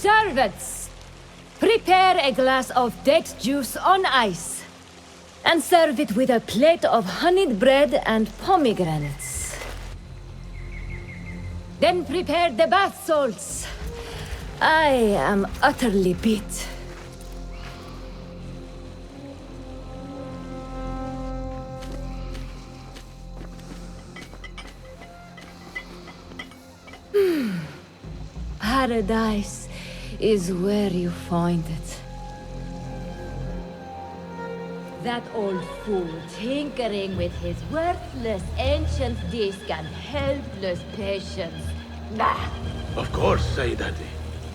Servants, prepare a glass of date juice on ice, and serve it with a plate of honeyed bread and pomegranates. Then prepare the bath salts. I am utterly beat. Paradise is where you find it. That old fool tinkering with his worthless ancient disc and helpless patience. Bah! Of course, Sayyidati.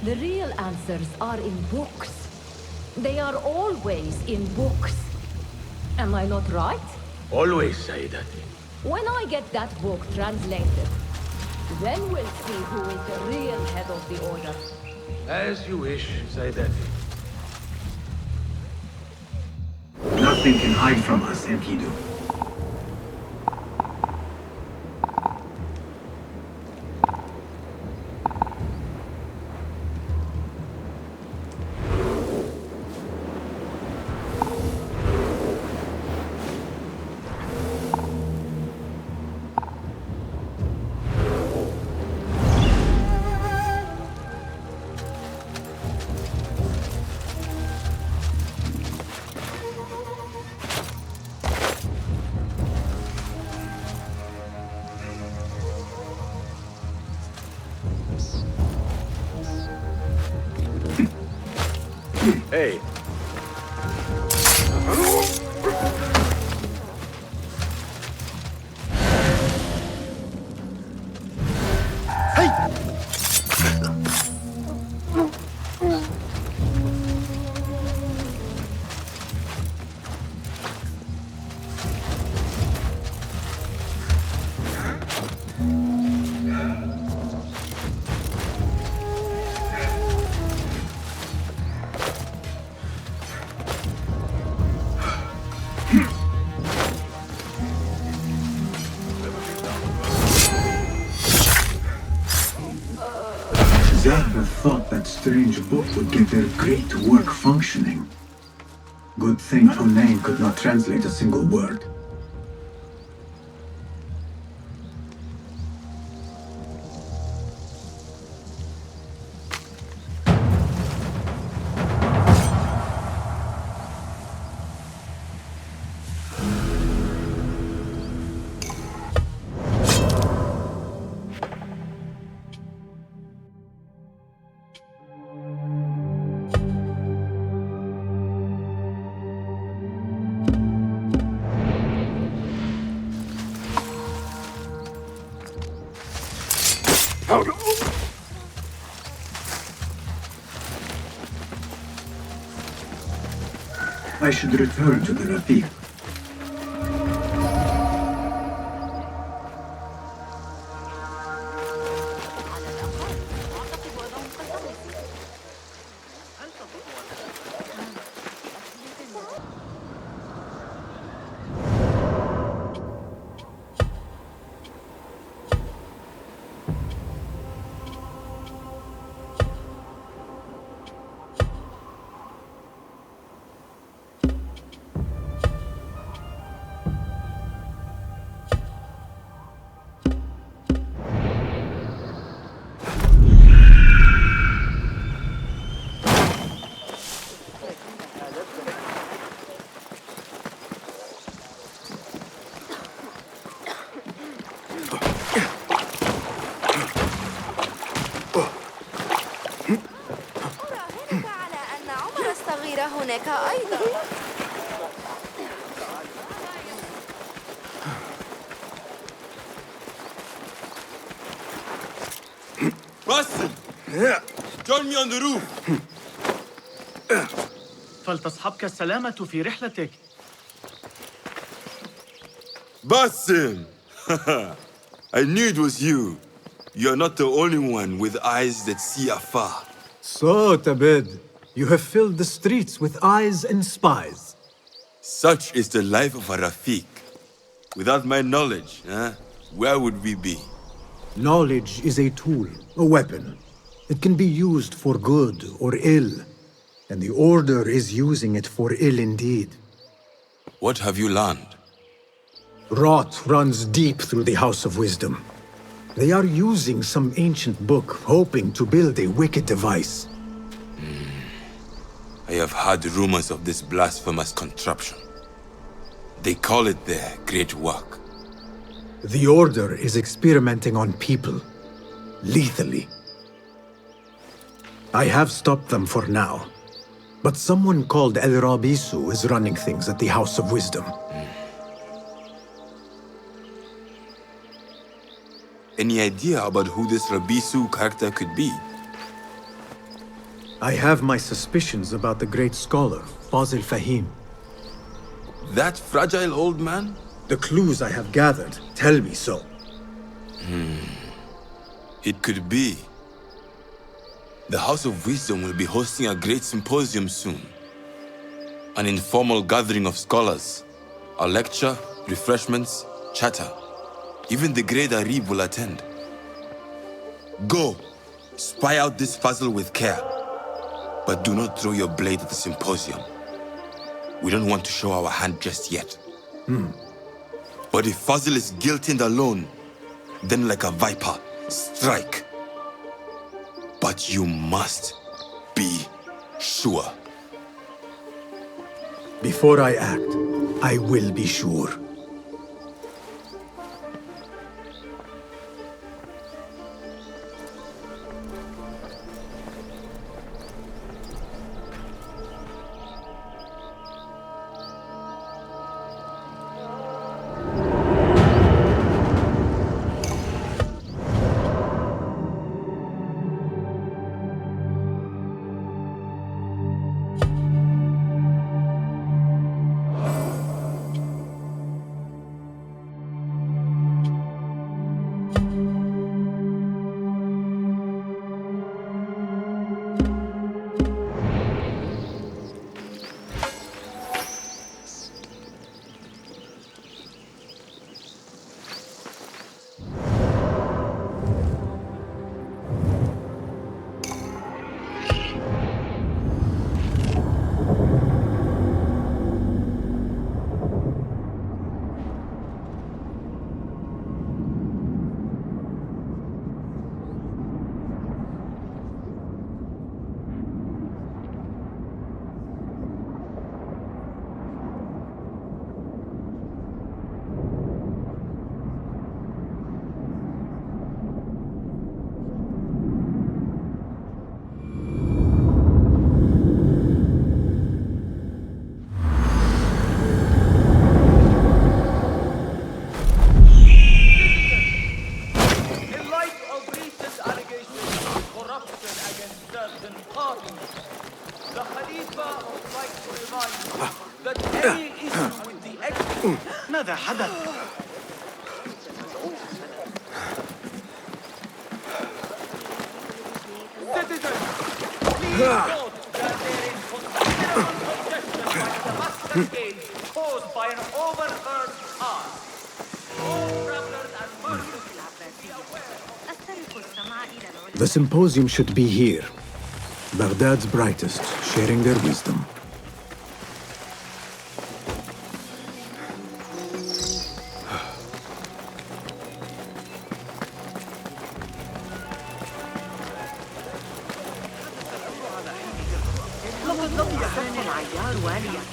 The real answers are in books. They are always in books. Am I not right? Always, Sayyidati. When I get that book translated, then we'll see who is the real head of the order. As you wish, Sayyidati. Nothing can hide from us, Enkidu. Hey. Zahra thought that strange book would get their great work functioning. Good thing Hunayn could not translate a single word. I should return to the Rafiq. هناك أيضا. Fazil! Join me on the roof! فلتصحبك السلامة في رحلتك. Basim! I knew it was you. You're not the only one with eyes that see afar. So, Tabid, you have filled the streets with eyes and spies. Such is the life of a Rafiq. Without my knowledge, where would we be? Knowledge is a tool, a weapon. It can be used for good or ill, and the Order is using it for ill indeed. What have you learned? Rot runs deep through the House of Wisdom. They are using some ancient book, hoping to build a wicked device. I have heard rumors of this blasphemous contraption. They call it their great work. The Order is experimenting on people, lethally. I have stopped them for now, but someone called El Rabisu is running things at the House of Wisdom. Any idea about who this Rabisu character could be? I have my suspicions about the great scholar, Fazil Fahim. That fragile old man? The clues I have gathered tell me so. It could be. The House of Wisdom will be hosting a Great Symposium soon. An informal gathering of scholars. A lecture, refreshments, chatter. Even the great Arib will attend. Go! Spy out this Fazil with care. But do not throw your blade at the symposium. We don't want to show our hand just yet. But if Fazil is guilty and alone, then like a viper, strike. But you must be sure. Before I act, I will be sure. ماذا حدث؟ Caused by an overheard task. The symposium should be here. Baghdad's brightest, sharing their wisdom.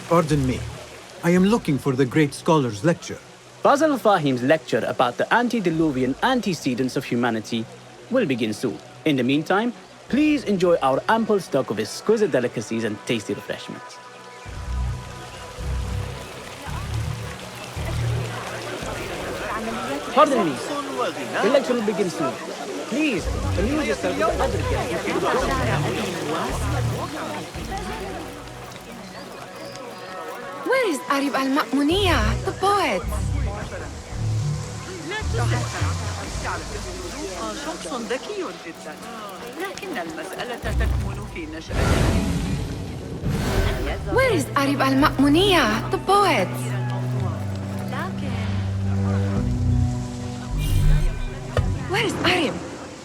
Pardon me. I am looking for the great scholar's lecture. Fazil Fahim's lecture about the antediluvian antecedents of humanity will begin soon. In the meantime, please enjoy our ample stock of exquisite delicacies and tasty refreshments. Pardon me. The lecture will begin soon. Please, amuse yourself with other guests. Where is Arib al-Ma'muniyah, the poet? شخص ذكي جدا، لكن المسألة تكمن في نشأته. Where is Arib al-Ma'muniyah, the poet? Where is Arib?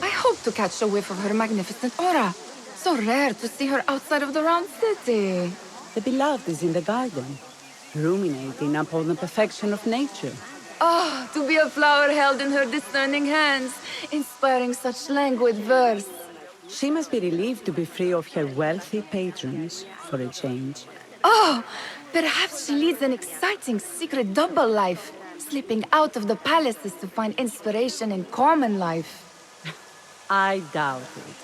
I hope to catch a whiff of her magnificent aura. So rare to see her outside of the round city. The beloved is in the garden, ruminating upon the perfection of nature. Ah, to be a flower held in her discerning hands, inspiring such languid verse. She must be relieved to be free of her wealthy patrons for a change. Oh, perhaps she leads an exciting secret double life, slipping out of the palaces to find inspiration in common life. I doubt it.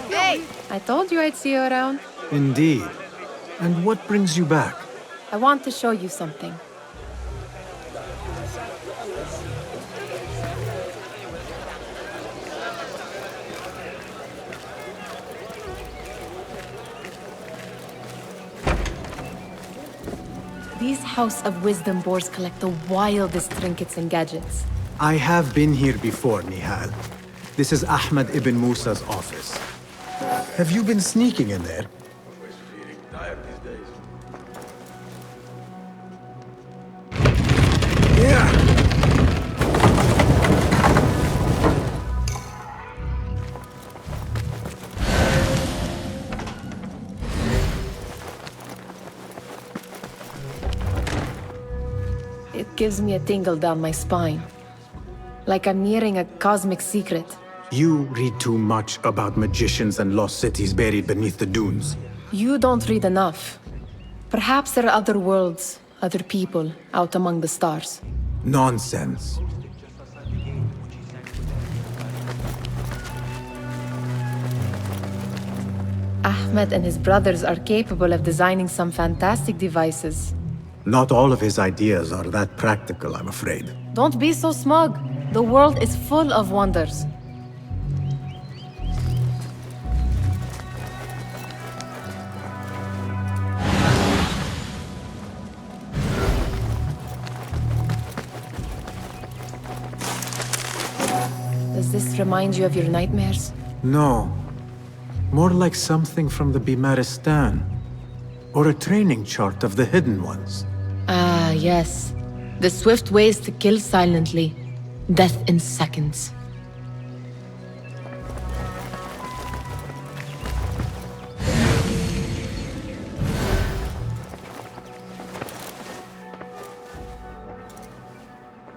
Hey! I told you I'd see you around. Indeed. And what brings you back? I want to show you something. These House of Wisdom boars collect the wildest trinkets and gadgets. I have been here before, Nihal. This is Ahmed ibn Musa's office. Have you been sneaking in there? Always feeling tired these days. Yeah! It gives me a tingle down my spine. Like I'm nearing a cosmic secret. You read too much about magicians and lost cities buried beneath the dunes. You don't read enough. Perhaps there are other worlds, other people, out among the stars. Nonsense. Ahmed and his brothers are capable of designing some fantastic devices. Not all of his ideas are that practical, I'm afraid. Don't be so smug. The world is full of wonders. Does this remind you of your nightmares? No. More like something from the Bimaristan. Or a training chart of the Hidden Ones. Ah, yes. The swift ways to kill silently. Death in seconds.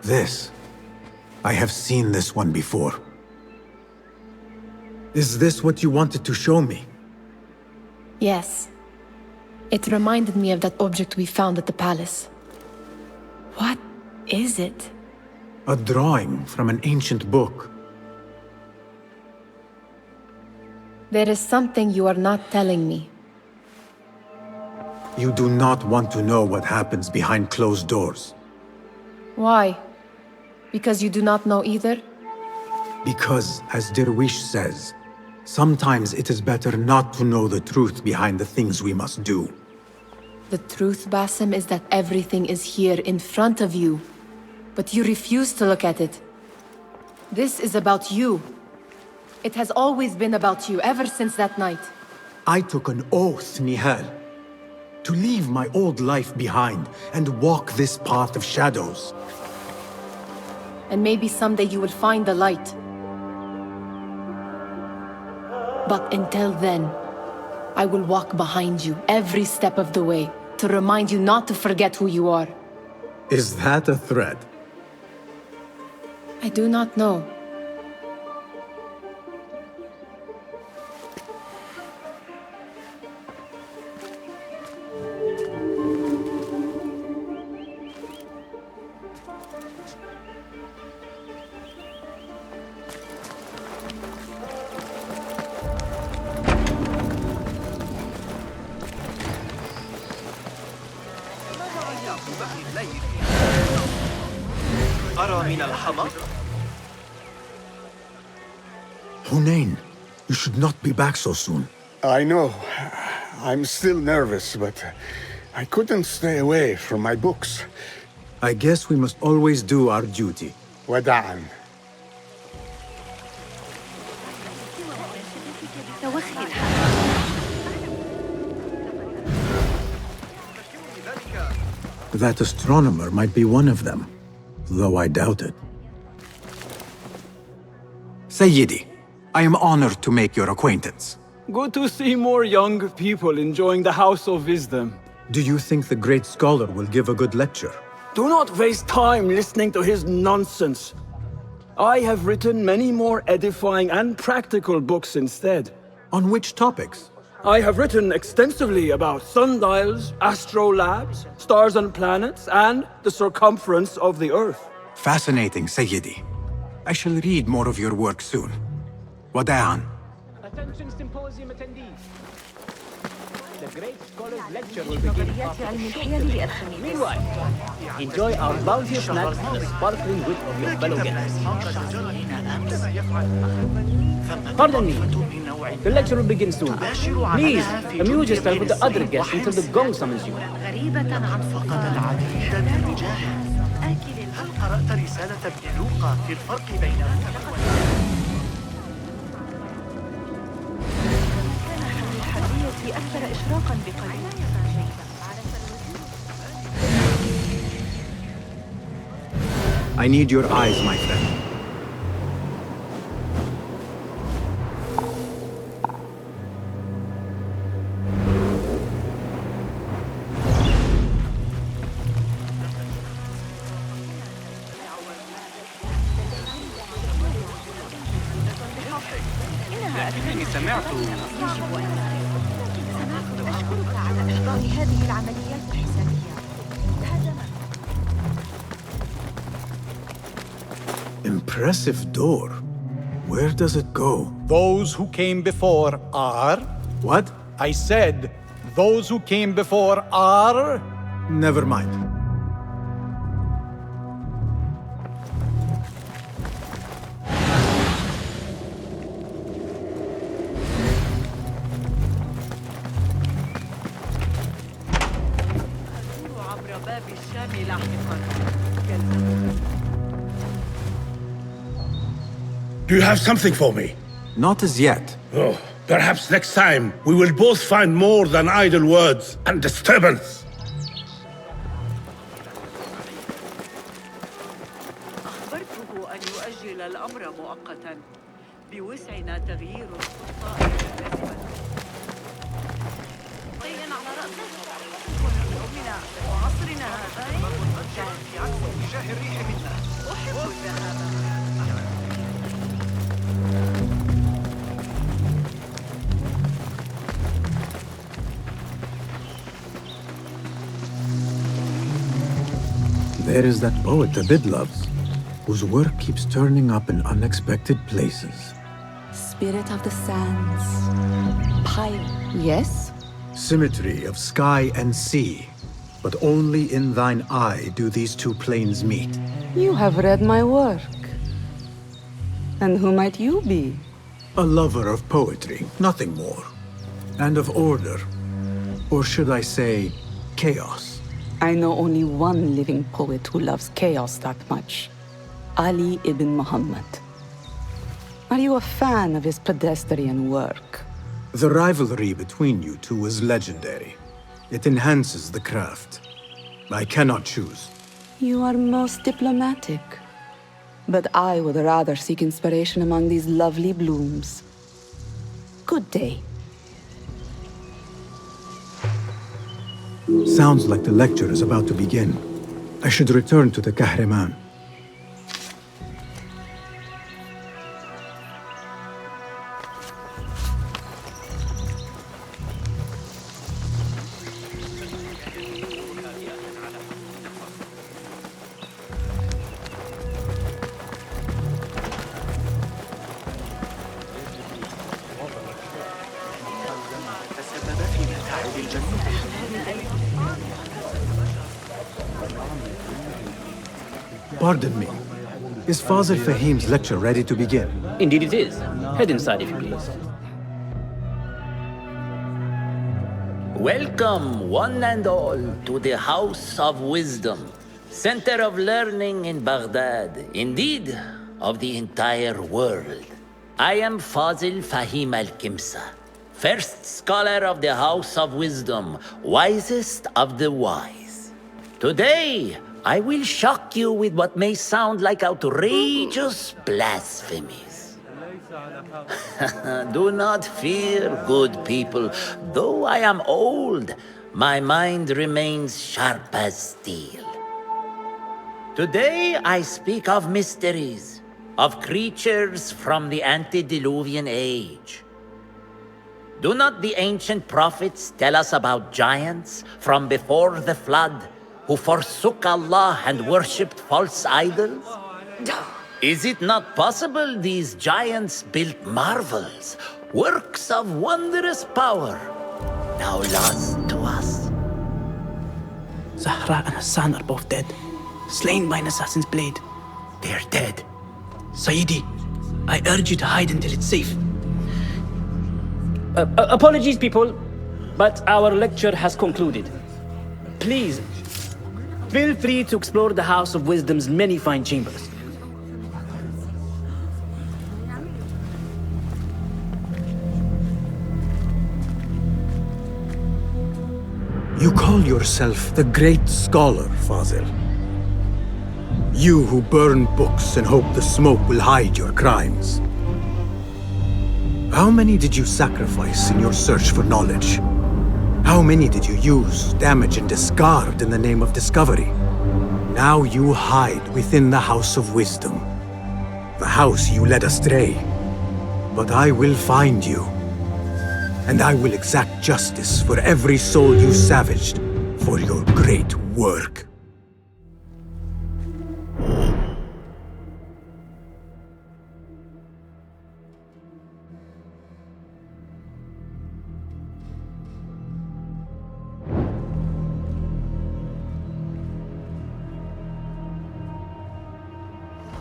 This. I have seen this one before. Is this what you wanted to show me? Yes. It reminded me of that object we found at the palace. What is it? A drawing from an ancient book. There is something you are not telling me. You do not want to know what happens behind closed doors. Why? Because you do not know either? Because, as Derwish says, sometimes it is better not to know the truth behind the things we must do. The truth, Basim, is that everything is here in front of you. But you refuse to look at it. This is about you. It has always been about you, ever since that night. I took an oath, Nihal, to leave my old life behind and walk this path of shadows. And maybe someday you will find the light. But until then, I will walk behind you every step of the way to remind you not to forget who you are. Is that a threat? I do not know. أرى من الحمى Hunain, you should not be back so soon. I know. I'm still nervous, but I couldn't stay away from my books. I guess we must always do our duty. وداعا. That astronomer might be one of them, though I doubt it. Sayyidi, I am honored to make your acquaintance. Good to see more young people enjoying the House of Wisdom. Do you think the great scholar will give a good lecture? Do not waste time listening to his nonsense. I have written many more edifying and practical books instead. On which topics? I have written extensively about sundials, astrolabes, stars and planets, and the circumference of the Earth. Fascinating, Sayyidi. I shall read more of your work soon. Wada'an. Attention symposium attendees. The Great Scholar's lecture will begin. Meanwhile, enjoy our bounty snacks and the sparkling wit of your fellow guests. Pardon me. The lecture will begin soon. Please, amuse yourself with the other guests until the gong summons you. هل قرأت رسالة ابن لوقا في الفرق بين الحرية أكثر إشراقاً بقليل. I need your eyes, my friend. سمعت أشكرك على إحضار هذه العمليات الحسابية. Impressive door. Where does it go? Those who came before are... What? I said, those who came before are... Never mind. Do you have something for me? Not as yet. Oh, perhaps next time we will both find more than idle words and disturbance. أخبرته أن يؤجل الأمر مؤقتاً. بوسعنا تغيير السلطة الأسفل. طيّن على رأسه. يومنا وعصرنا هذا كان في عكس اتجاه الريح منا. أحب الذهاب. There is that poet Abid loves, whose work keeps turning up in unexpected places. Spirit of the sands. Pile. Yes? Symmetry of sky and sea, but only in thine eye do these two planes meet. You have read my work. And who might you be? A lover of poetry, nothing more. And of order. Or should I say, chaos. I know only one living poet who loves chaos that much. Ali ibn Muhammad. Are you a fan of his pedestrian work? The rivalry between you two is legendary. It enhances the craft. I cannot choose. You are most diplomatic. But I would rather seek inspiration among these lovely blooms. Good day. Sounds like the lecture is about to begin. I should return to the Kahraman. Pardon me. Is Fazil Fahim's lecture ready to begin? Indeed it is. Head inside if you please. Welcome, one and all, to the House of Wisdom, center of learning in Baghdad, indeed, of the entire world. I am Fazil Fahim al-Kimsa, first scholar of the House of Wisdom, wisest of the wise. Today, I will shock you with what may sound like outrageous blasphemies. Do not fear, good people. Though I am old, my mind remains sharp as steel. Today, I speak of mysteries, of creatures from the antediluvian age. Do not the ancient prophets tell us about giants from before the flood who forsook Allah and worshipped false idols? Is it not possible these giants built marvels, works of wondrous power, now lost to us? Zahra and Hassan are both dead, slain by an assassin's blade. They're dead. Sayyidi, I urge you to hide until it's safe. Apologies, people, but our lecture has concluded. Please, feel free to explore the House of Wisdom's many fine chambers. You call yourself the Great Scholar, Fazil. You who burn books and hope the smoke will hide your crimes. How many did you sacrifice in your search for knowledge? How many did you use, damage, and discard in the name of discovery? Now you hide within the House of Wisdom. The house you led astray. But I will find you. And I will exact justice for every soul you savaged for your great work.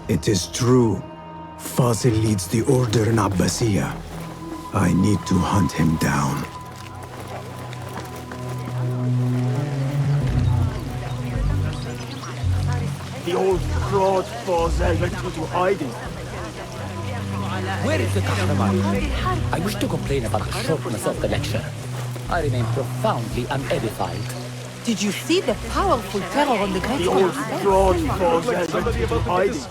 It is true. Fazil leads the Order in Abbasiyah. I need to hunt him down. The old fraud Fazil went into hiding. Where is the Kahraman? I wish to complain about the shortness of the lecture. I remain profoundly unedified. Did you see the powerful terror on the Great The old fraud Fazil went into hiding.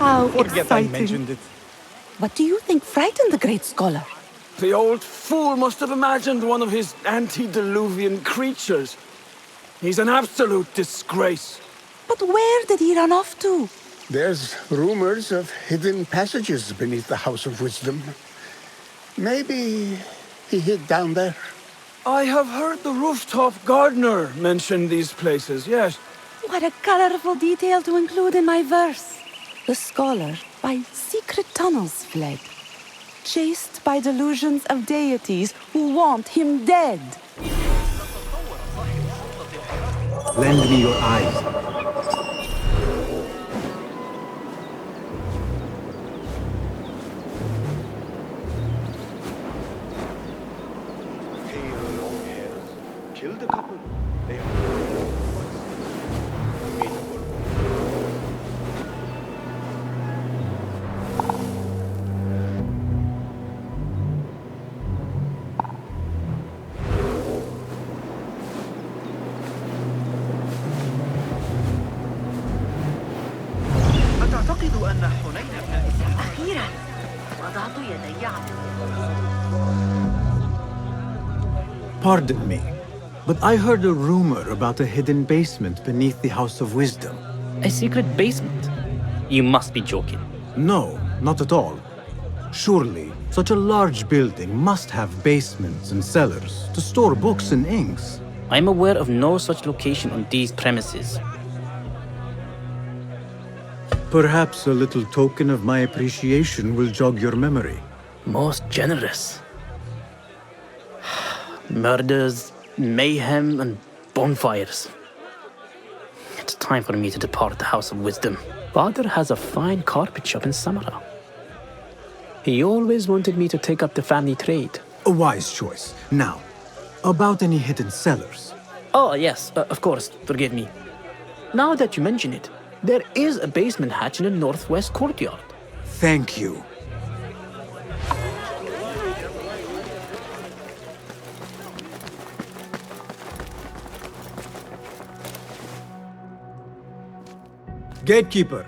How Forget I exciting. mentioned it. What do you think frightened the Great Scholar? The old fool must have imagined one of his antediluvian creatures. He's an absolute disgrace. But where did he run off to? There's rumors of hidden passages beneath the House of Wisdom. Maybe he hid down there. I have heard the rooftop gardener mention these places, yes. What a colorful detail to include in my verse. The scholar by secret tunnels fled, chased by delusions of deities who want him dead. Lend me your eyes. Killed a couple. They are أتعتقد أن حنين بن أخيرا وضعت يدي على Pardon me, but I heard a rumor about a hidden basement beneath the House of Wisdom. A secret basement? You must be joking. No, not at all. Surely, such a large building must have basements and cellars to store books and inks. I'm aware of no such location on these premises. Perhaps a little token of my appreciation will jog your memory. Most generous. Murders, mayhem, and bonfires. It's time for me to depart the House of Wisdom. Father has a fine carpet shop in Samara. He always wanted me to take up the family trade. A wise choice. Now, about any hidden cellars. Oh, yes, of course, forgive me. Now that you mention it, there is a basement hatch in the northwest courtyard. Thank you. Gatekeeper,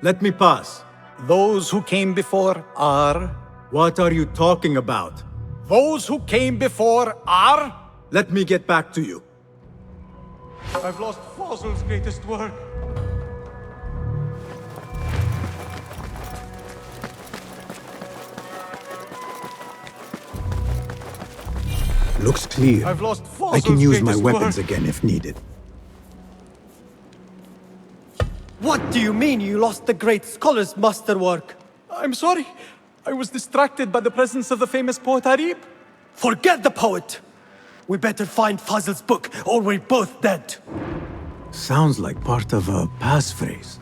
let me pass. Those who came before are... What are you talking about? Those who came before are... Let me get back to you. I've lost Fazil's greatest work. Looks clear. I've lost I can Fazil's use my greatest weapons work. again if needed. What do you mean you lost the great scholar's masterwork? I'm sorry. I was distracted by the presence of the famous poet Arib. Forget the poet! We better find Fazil's book, or we're both dead. Sounds like part of a passphrase.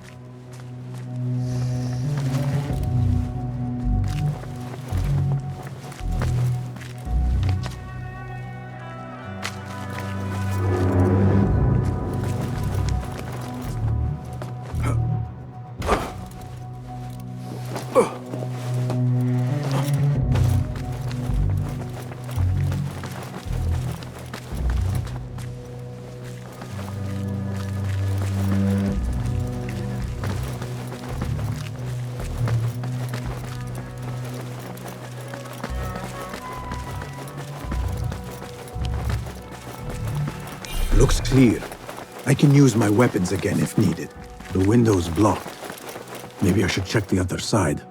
Looks clear. I can use my weapons again if needed. The window's blocked. Maybe I should check the other side.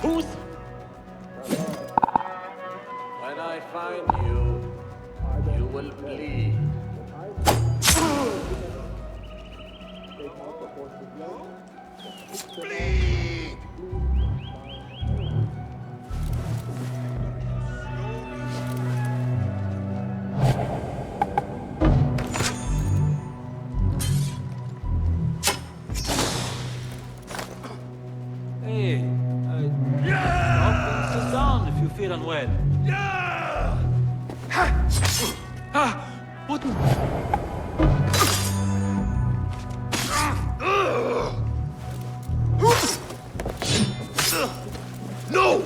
Who's? When I find you, you will bleed. Bleed! Hey, sit down if you feel unwell. What? No!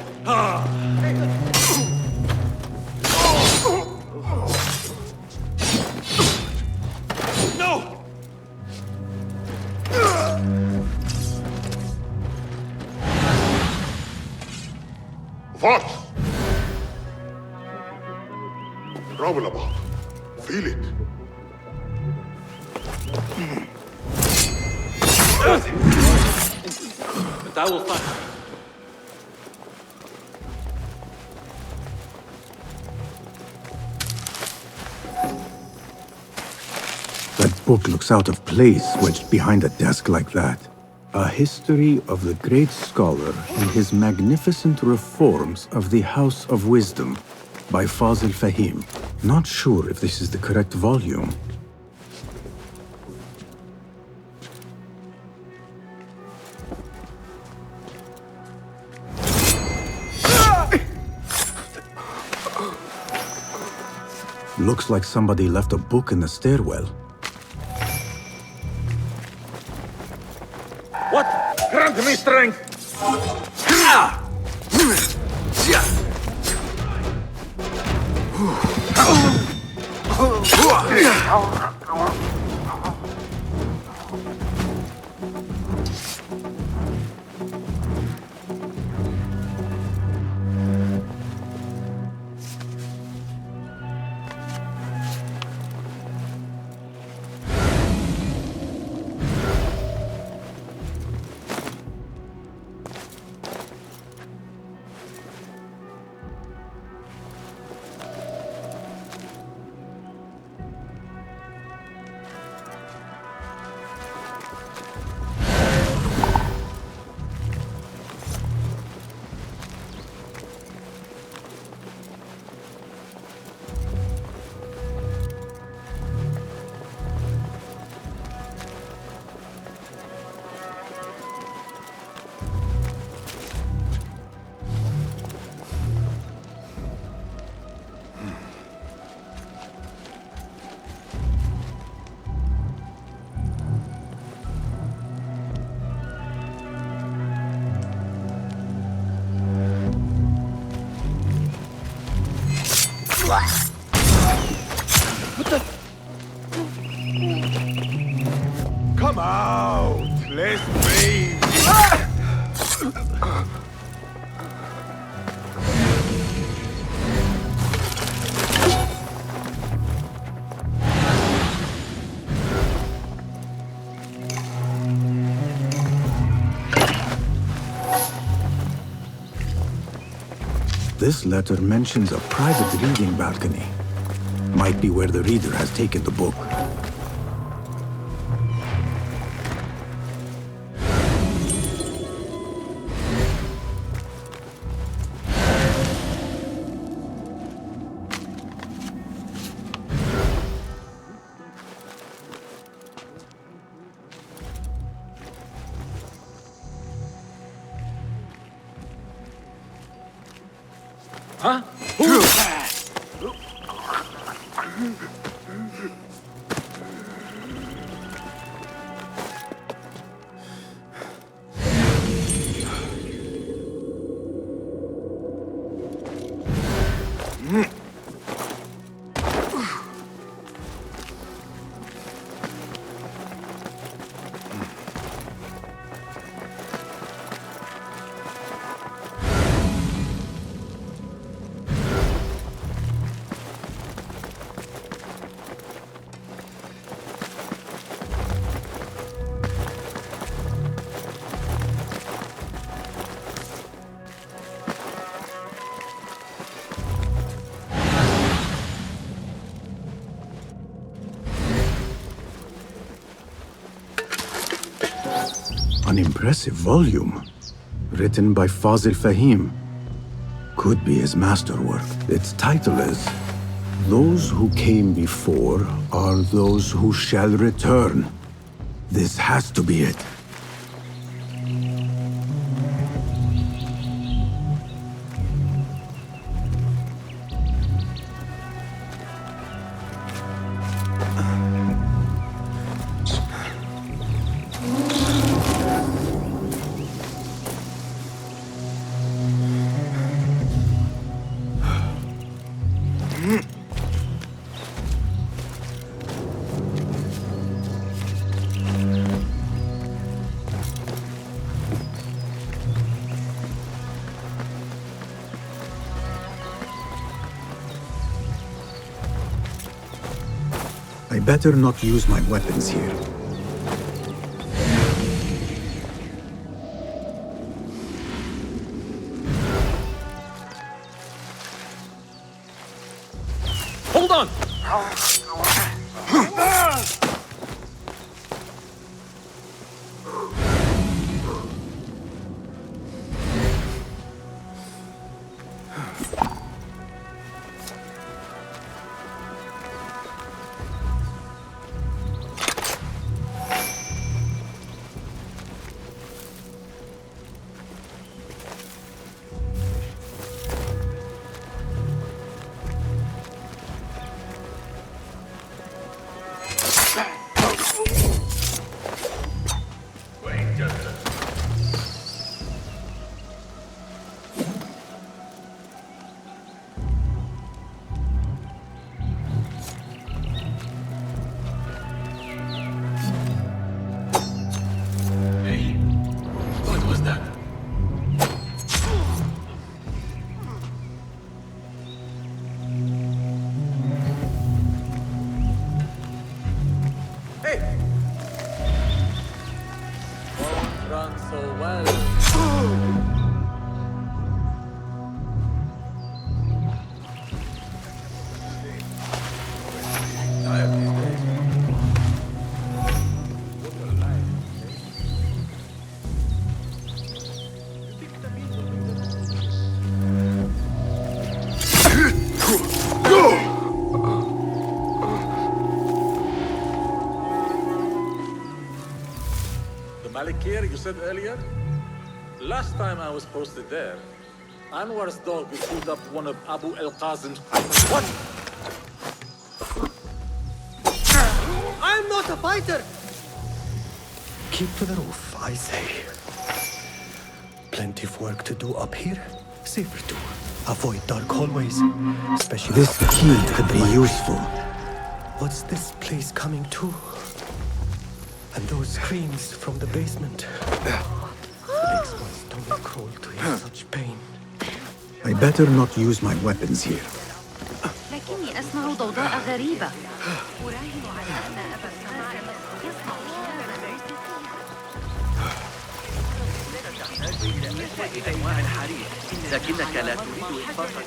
No! What? Trouble about. Feel it. But I will find. That book looks out of place, wedged behind a desk like that. A history of the great scholar and his magnificent reforms of the House of Wisdom by Fazil Fahim. Not sure if this is the correct volume. Looks like somebody left a book in the stairwell. What? Grant me strength! What the? Come out! Let's breathe! This letter mentions a private reading balcony. Might be where the reader has taken the book. Huh? An impressive volume, written by Fazil Fahim. Could be his masterwork. Its title is, "Those who came before are those who shall return." This has to be it. I better not use my weapons here. Hold on! Done so well. Malikir, you said earlier? Last time I was posted there, Anwar's dog chewed up one of Abu al-Qasim's... What? I'm not a fighter! Keep to the roof, I say. Plenty of work to do up here. Safer too. Avoid dark hallways, especially... This key could be useful. What's this place coming to? And those screams from the basement. Makes my stomach crawl to hear such pain. I better not use my weapons here. لكني أسمع ضوضاء غريبة. أراهن على أن أبا السماء يسمع إلى أنواع الحريق، لكنك لا تريد إطفاء.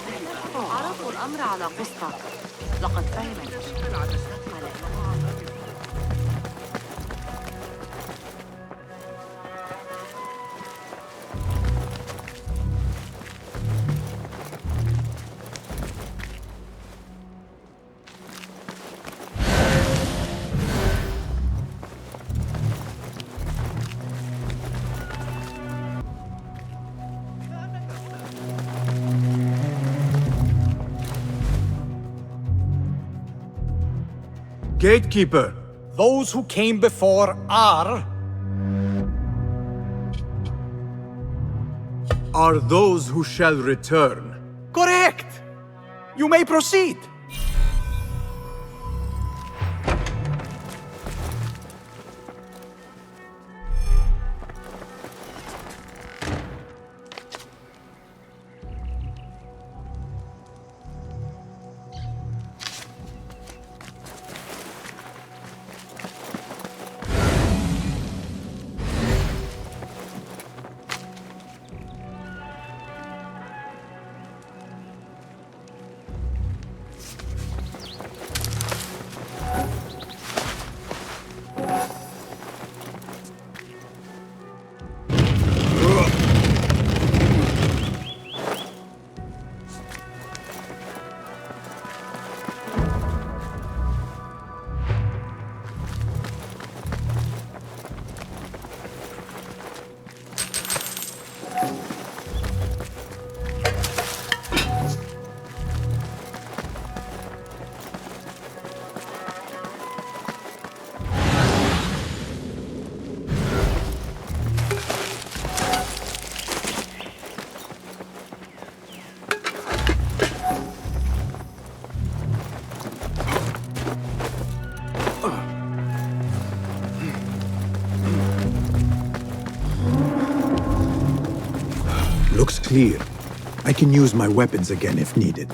عرضوا الأمر على قسطة. لقد فهمت. Gatekeeper, those who came before are those who shall return. Correct! You may proceed. Looks clear. I can use my weapons again if needed.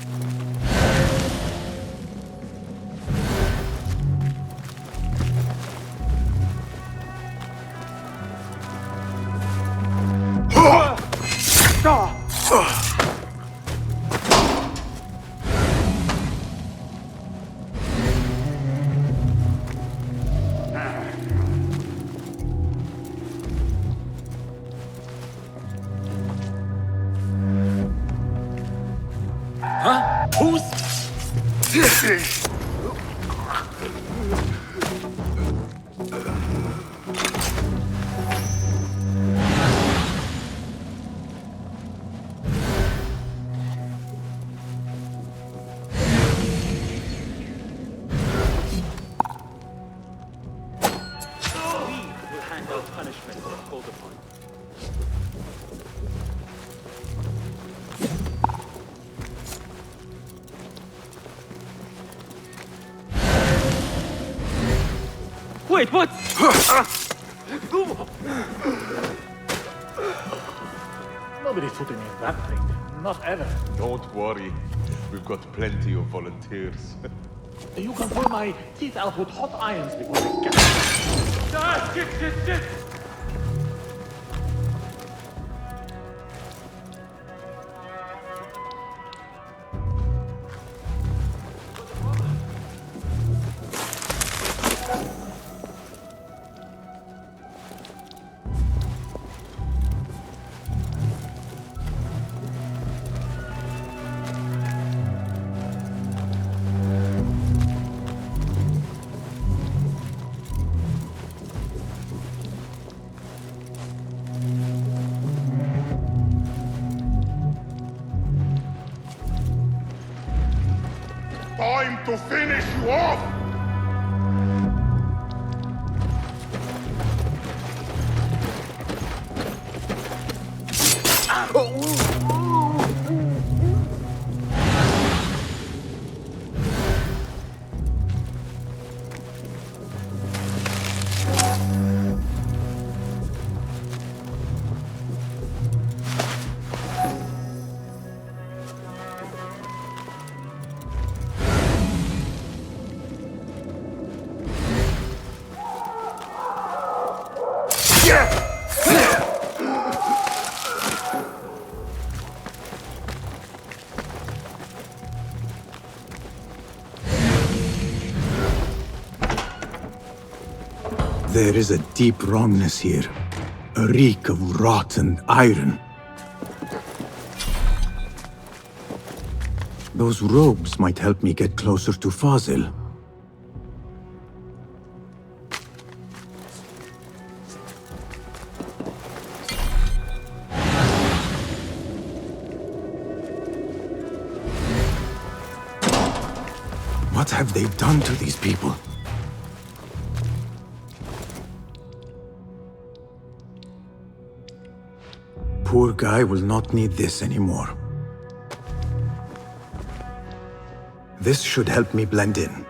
Wait, what? Nobody's putting me in that thing. Not ever. Don't worry. We've got plenty of volunteers. You can pull my teeth out with hot irons before they get... Ah, shit! Time to finish you off! There is a deep wrongness here. A reek of rotten iron. Those robes might help me get closer to Fazil. What have they done to these people? Poor guy will not need this anymore. This should help me blend in.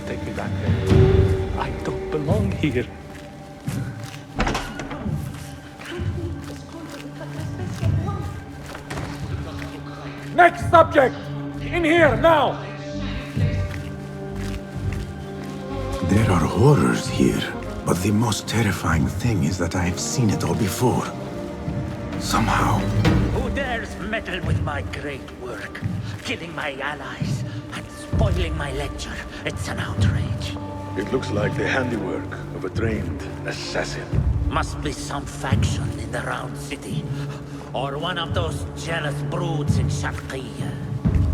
Take me back. I don't belong here. Next subject! In here, now! There are horrors here, but the most terrifying thing is that I have seen it all before. Somehow. Who dares meddle with my great work? Killing my allies and spoiling my lecture. It's an outrage. It looks like the handiwork of a trained assassin. Must be some faction in the Round City. Or one of those jealous broods in Sharqiyya.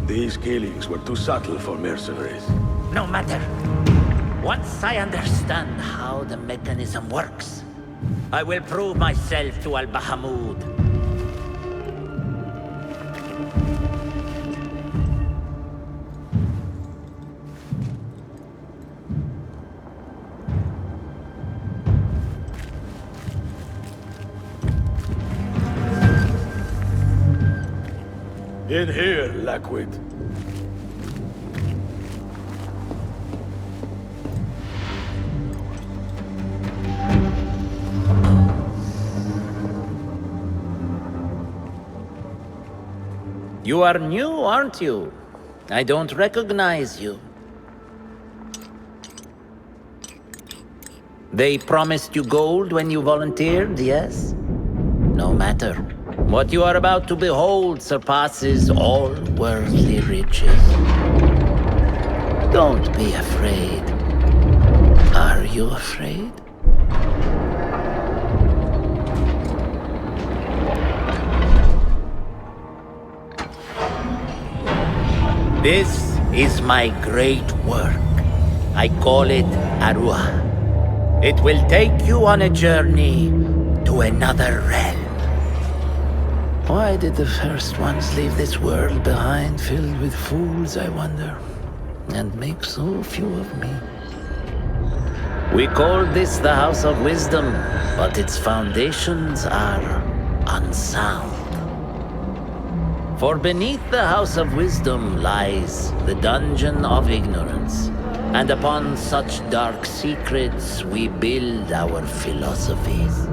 These killings were too subtle for mercenaries. No matter. Once I understand how the mechanism works, I will prove myself to Al-Bahamud. In here, Lackwit. You are new, aren't you? I don't recognize you. They promised you gold when you volunteered, yes? No matter. What you are about to behold surpasses all worldly riches. Don't be afraid. Are you afraid? This is my great work. I call it Arwah. It will take you on a journey to another realm. Why did the first ones leave this world behind, filled with fools, I wonder, and make so few of me? We call this the House of Wisdom, but its foundations are unsound. For beneath the House of Wisdom lies the Dungeon of Ignorance, and upon such dark secrets we build our philosophies.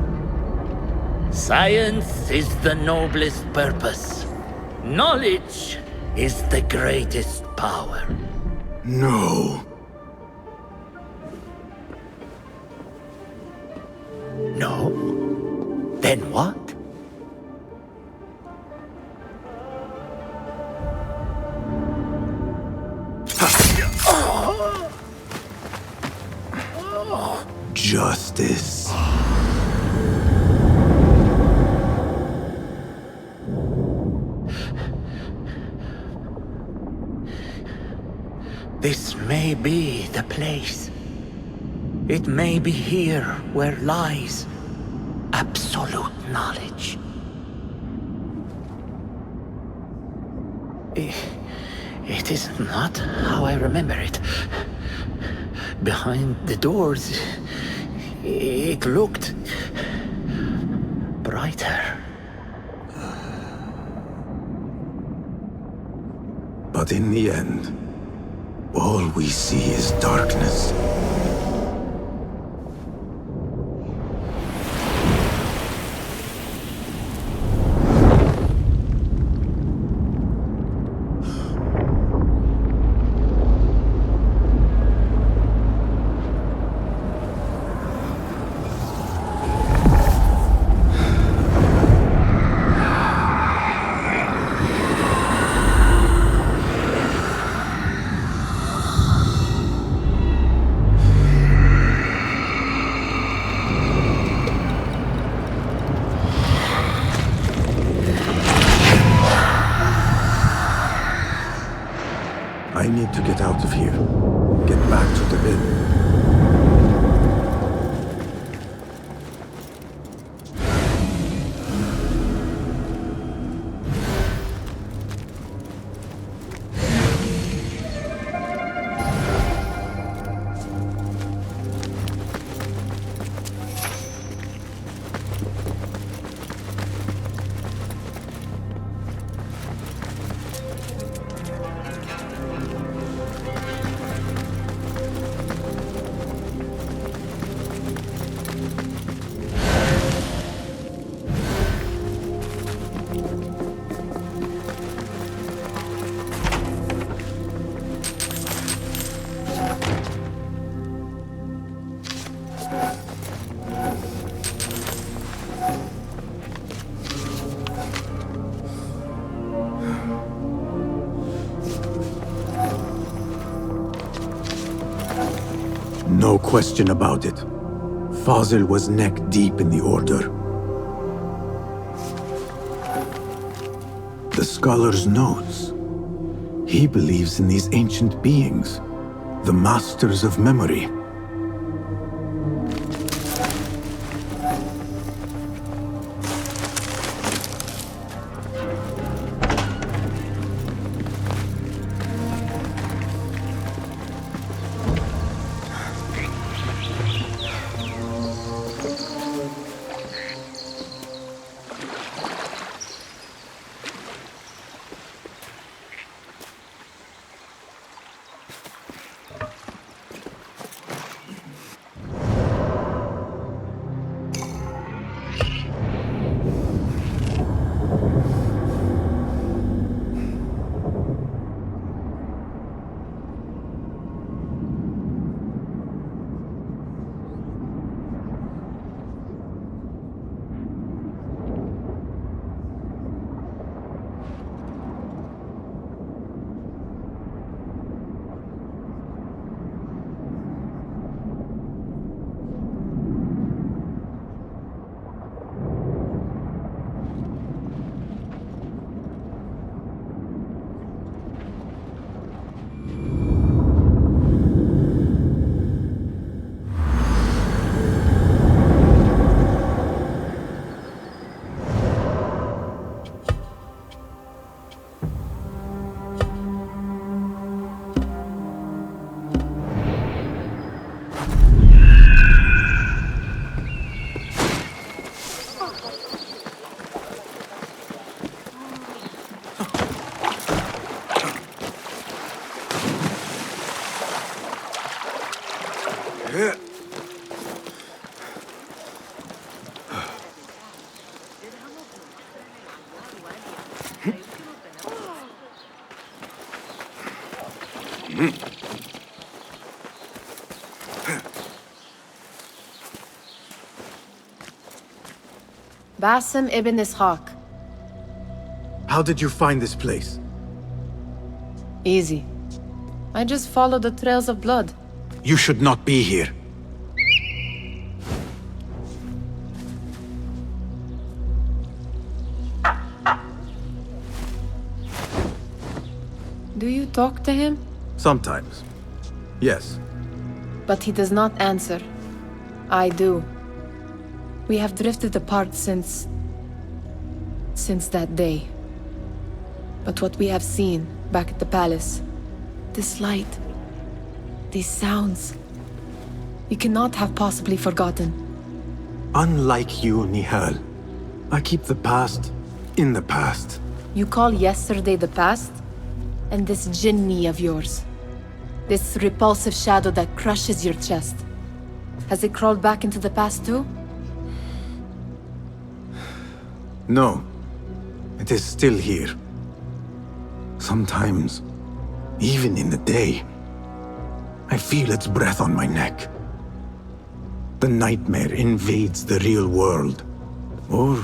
Science is the noblest purpose. Knowledge is the greatest power. No. No? Then what? Justice. This may be the place. It may be here where lies absolute knowledge. It is not how I remember it. Behind the doors, it looked brighter. But in the end, all we see is darkness. to get out of here. Get back to the inn. No question about it. Fazil was neck deep in the Order. The scholar's notes. He believes in these ancient beings, the masters of memory. Basim ibn Ishaq. How did you find this place? Easy. I just followed the trails of blood. You should not be here. Do you talk to him? Sometimes. Yes. But he does not answer. I do. We have drifted apart since that day. But what we have seen back at the palace, this light, these sounds, you cannot have possibly forgotten. Unlike you, Nihal, I keep the past in the past. You call yesterday the past? And this jinni of yours, this repulsive shadow that crushes your chest, has it crawled back into the past too? No. It is still here. Sometimes, even in the day, I feel its breath on my neck. The nightmare invades the real world, or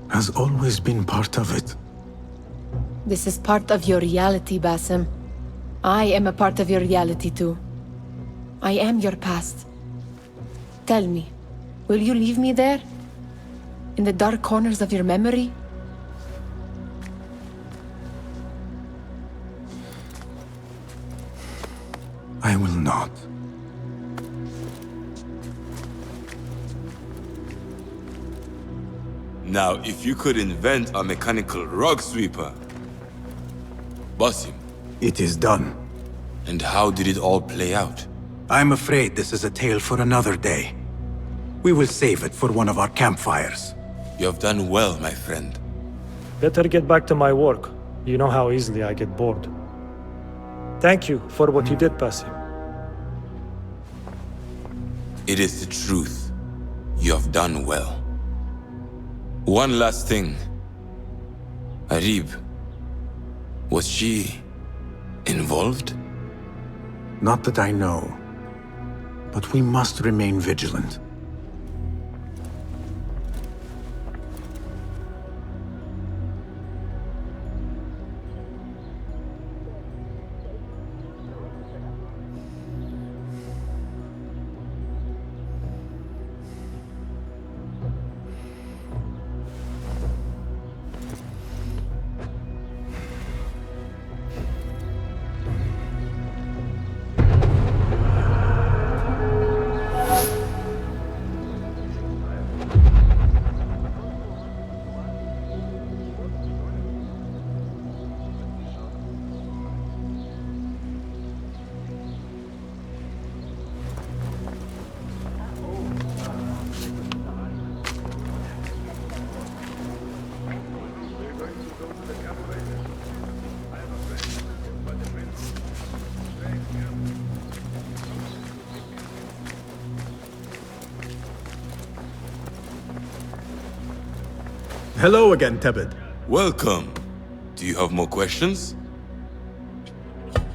has always been part of it. This is part of your reality, Basim. I am a part of your reality too. I am your past. Tell me, will you leave me there? In the dark corners of your memory? not. Now, if you could invent a mechanical rug sweeper... Basim. It is done. And how did it all play out? I'm afraid this is a tale for another day. We will save it for one of our campfires. You have done well, my friend. Better get back to my work. You know how easily I get bored. Thank you for what you did, Basim. It is the truth. You have done well. One last thing. Arib, was she involved? Not that I know. But we must remain vigilant. Hello again, Tebed. Welcome. Do you have more questions?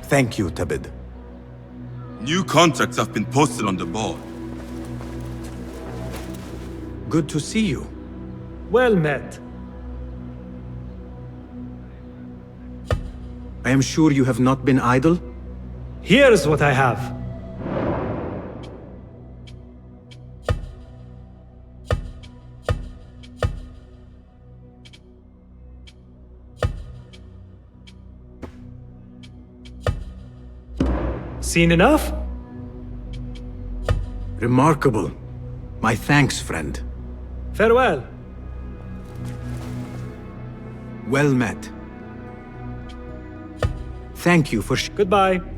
Thank you, Tebed. New contracts have been posted on the board. Good to see you. Well met. I am sure you have not been idle? Here's what I have. Seen enough? Remarkable. My thanks, friend. Farewell. Well met. Thank you for Goodbye.